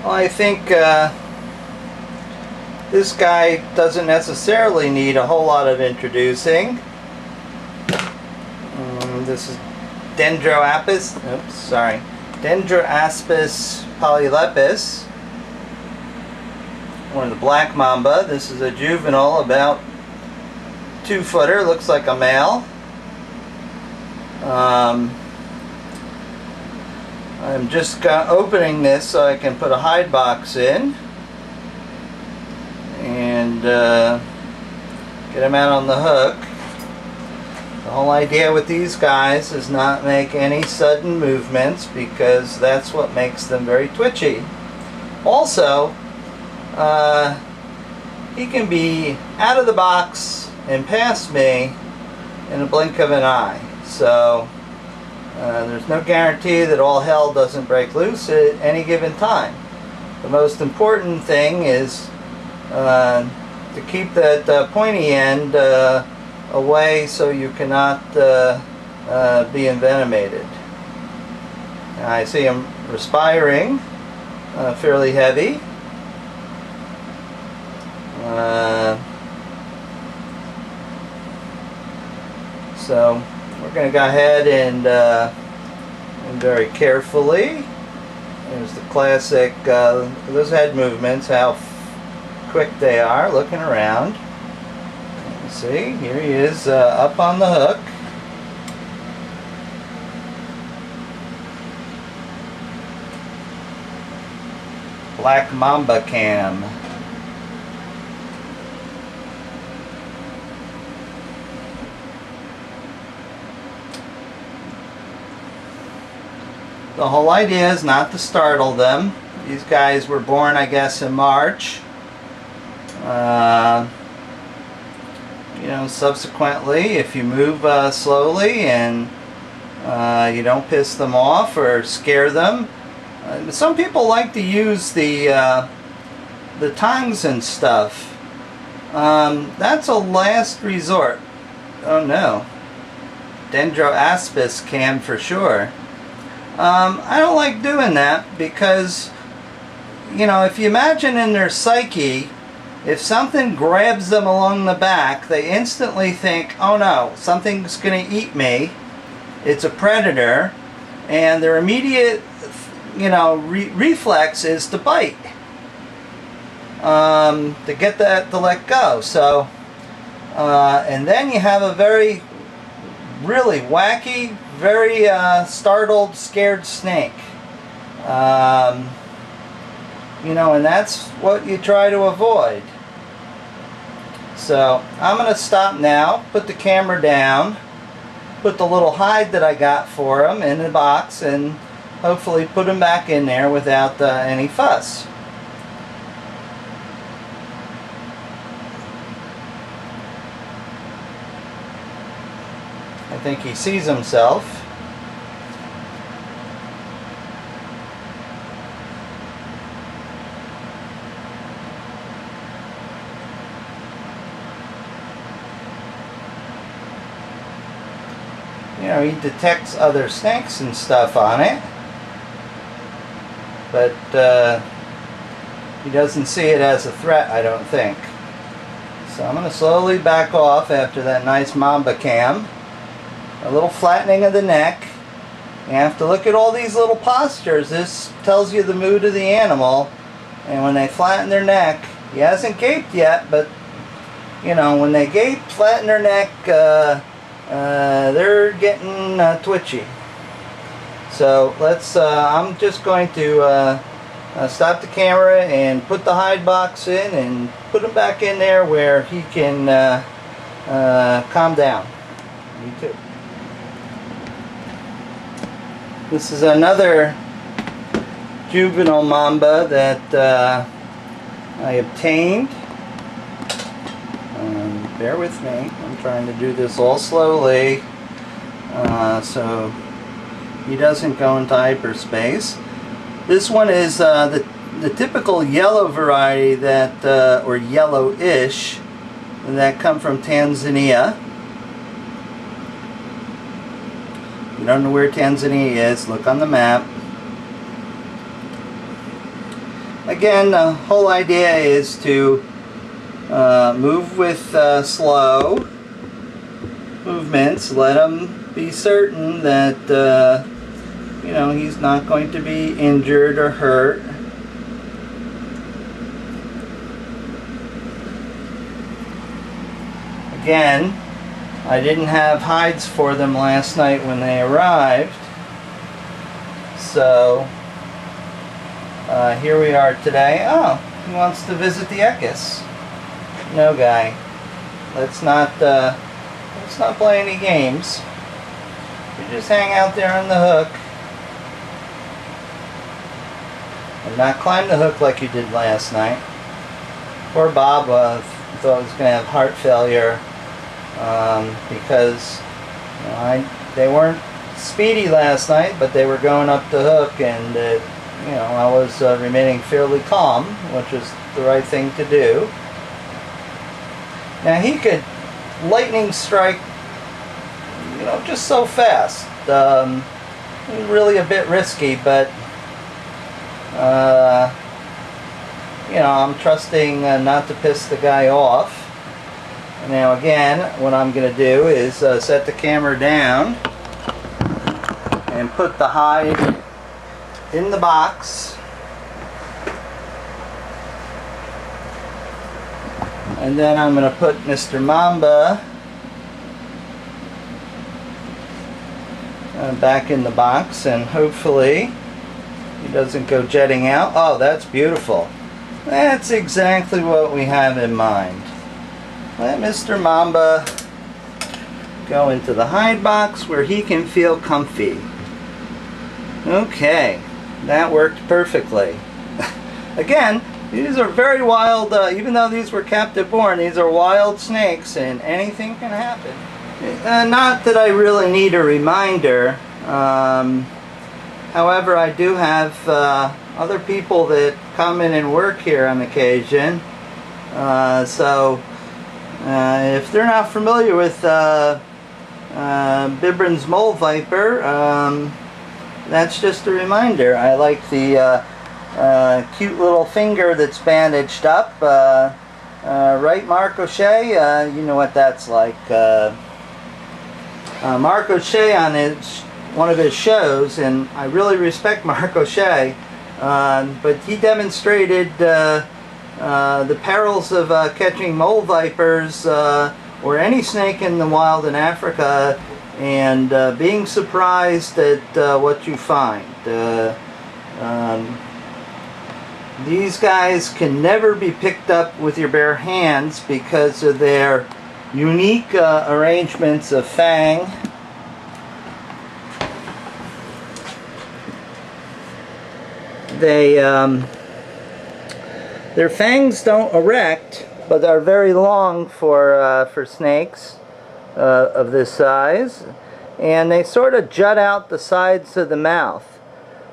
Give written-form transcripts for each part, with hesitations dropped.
Well, I think this guy doesn't necessarily need a whole lot of introducing. This is Dendroaspis polylepis, or the black mamba. This is a juvenile, about 2-footer, looks like a male. I'm just opening this so I can put a hide box in and get him out on the hook. The whole idea with these guys is not make any sudden movements, because that's what makes them very twitchy. Also, he can be out of the box and past me in a blink of an eye. So there's no guarantee that all hell doesn't break loose at any given time. The most important thing is to keep that pointy end away so you cannot be envenomated. I see him respiring, fairly heavy. So we're going to go ahead and very carefully. There's the classic, those head movements, how quick they are, looking around. See, here he is up on the hook. Black Mamba Cam. The whole idea is not to startle them. These guys were born, I guess, in March. You know, subsequently, if you move slowly and you don't piss them off or scare them, some people like to use the tongues and stuff. That's a last resort. Oh no, Dendroaspis can for sure. I don't like doing that because, you know, if you imagine in their psyche, if something grabs them along the back, they instantly think, oh no, something's going to eat me. It's a predator. And their immediate, you know, reflex is to bite. To get that to let go. So, and then you have a really wacky, very startled, scared snake. You know, and that's what you try to avoid. So I'm going to stop now, put the camera down, put the little hide that I got for him in the box, and hopefully put him back in there without any fuss. I think he sees himself. You know, he detects other snakes and stuff on it, but he doesn't see it as a threat, I don't think. So I'm going to slowly back off after that nice Mamba Cam. A little flattening of the neck. You have to look at all these little postures. This tells you the mood of the animal. And when they flatten their neck, he hasn't gaped yet, but you know, when they gape, flatten their neck, they're getting twitchy. So let's, I'm just going to stop the camera and put the hide box in and put him back in there where he can calm down. Me too. This is another juvenile mamba that I obtained. Bear with me. I'm trying to do this all slowly so he doesn't go into hyperspace. This one is the typical yellow variety that, or yellowish, that come from Tanzania. If you don't know where Tanzania is, look on the map. again, the whole idea is to move with slow movements. Let him be certain that you know, he's not going to be injured or hurt. Again, I didn't have hides for them last night when they arrived, so here we are today. Oh, he wants to visit the Ekis. No, guy. Let's not play any games. You just hang out there on the hook and not climb the hook like you did last night. Poor Bob thought he was going to have heart failure because you know, they weren't speedy last night, but they were going up the hook, and you know, I was remaining fairly calm, which is the right thing to do. Now he could lightning strike, you know, just so fast. Really a bit risky, but you know, I'm trusting not to piss the guy off. Now again, what I'm going to do is set the camera down and put the hide in the box. And then I'm going to put Mr. Mamba back in the box, and hopefully he doesn't go jetting out. Oh, that's beautiful. That's exactly what we have in mind. Let Mr. Mamba go into the hide box where he can feel comfy. Okay, that worked perfectly. Again, these are very wild, even though these were captive born, these are wild snakes and anything can happen. Not that I really need a reminder. However, I do have other people that come in and work here on occasion. So if they're not familiar with Bibron's mole viper, that's just a reminder. I like the cute little finger that's bandaged up. Right, Mark O'Shea? You know what that's like. Mark O'Shea on one of his shows, and I really respect Mark O'Shea, but he demonstrated the perils of catching mole vipers or any snake in the wild in Africa, and being surprised at what you find. These guys can never be picked up with your bare hands because of their unique arrangements of fang. Their fangs don't erect, but are very long for snakes of this size, and they sort of jut out the sides of the mouth.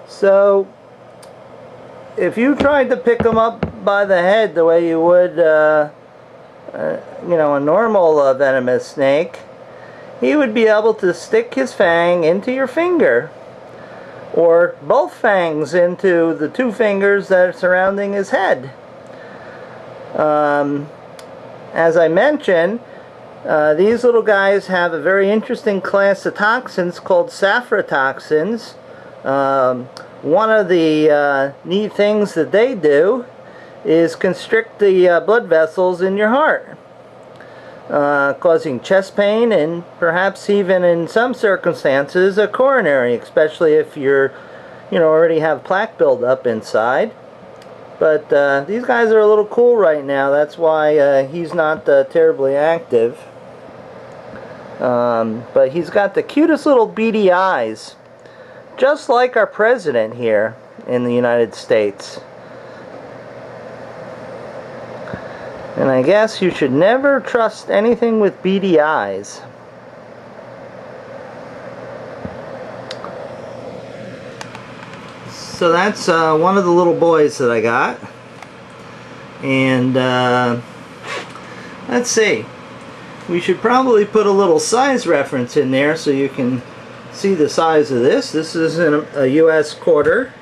So if you tried to pick them up by the head the way you would you know, a normal venomous snake, he would be able to stick his fang into your finger, or both fangs into the two fingers that are surrounding his head. As I mentioned, these little guys have a very interesting class of toxins called saphrotoxins. One of the neat things that they do is constrict the blood vessels in your heart, causing chest pain and perhaps even in some circumstances a coronary, especially if you're, you know, already have plaque buildup inside. But these guys are a little cool right now. That's why he's not terribly active. But he's got the cutest little beady eyes, just like our president here in the United States. And I guess you should never trust anything with beady eyes. So that's one of the little boys that I got. And let's see. We should probably put a little size reference in there so you can see the size of this. This is in a US quarter.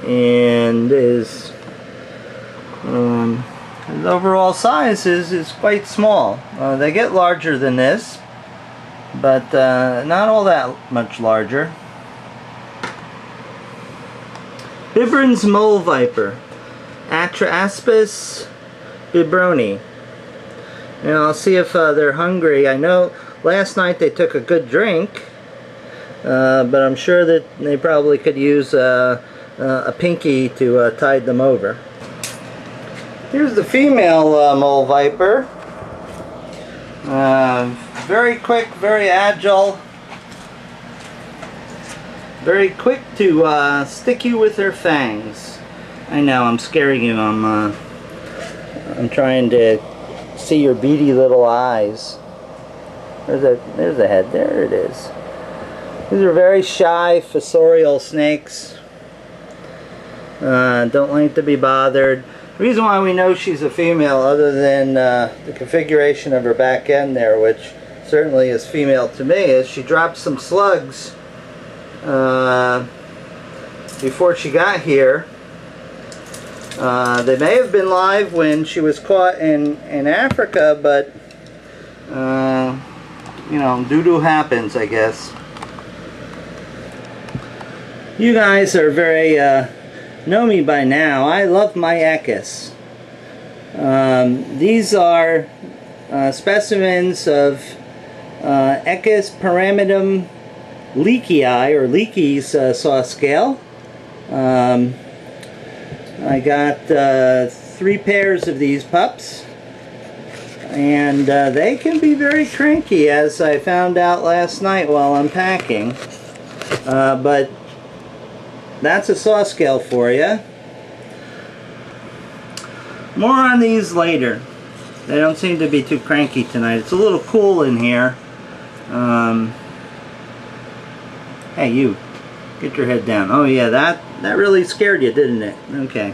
and his overall size is quite small. They get larger than this, but not all that much larger. Bibron's mole viper, Atraspis bibroni. And I'll see if they're hungry. I know last night they took a good drink, but I'm sure that they probably could use a pinky to tide them over. Here's the female mole viper. Very quick, very agile, very quick to stick you with her fangs. I know, I'm scaring you. I'm trying to see your beady little eyes. There's a head. There it is. These are very shy fossorial snakes. Don't like to be bothered. The reason why we know she's a female, other than the configuration of her back end there, which certainly is female to me, is she dropped some slugs before she got here. They may have been live when she was caught in Africa, but you know, doo-doo happens, I guess. You guys are very know me by now. I love my Echis. These are specimens of Echis pyramidum leakii, or Leakey's saw scale. I got 3 pairs of these pups, and they can be very cranky, as I found out last night while unpacking. But that's a saw scale for you. More on these later. They don't seem to be too cranky tonight. It's a little cool in here. Hey, you, get your head down. Oh yeah, that really scared you, didn't it? Okay.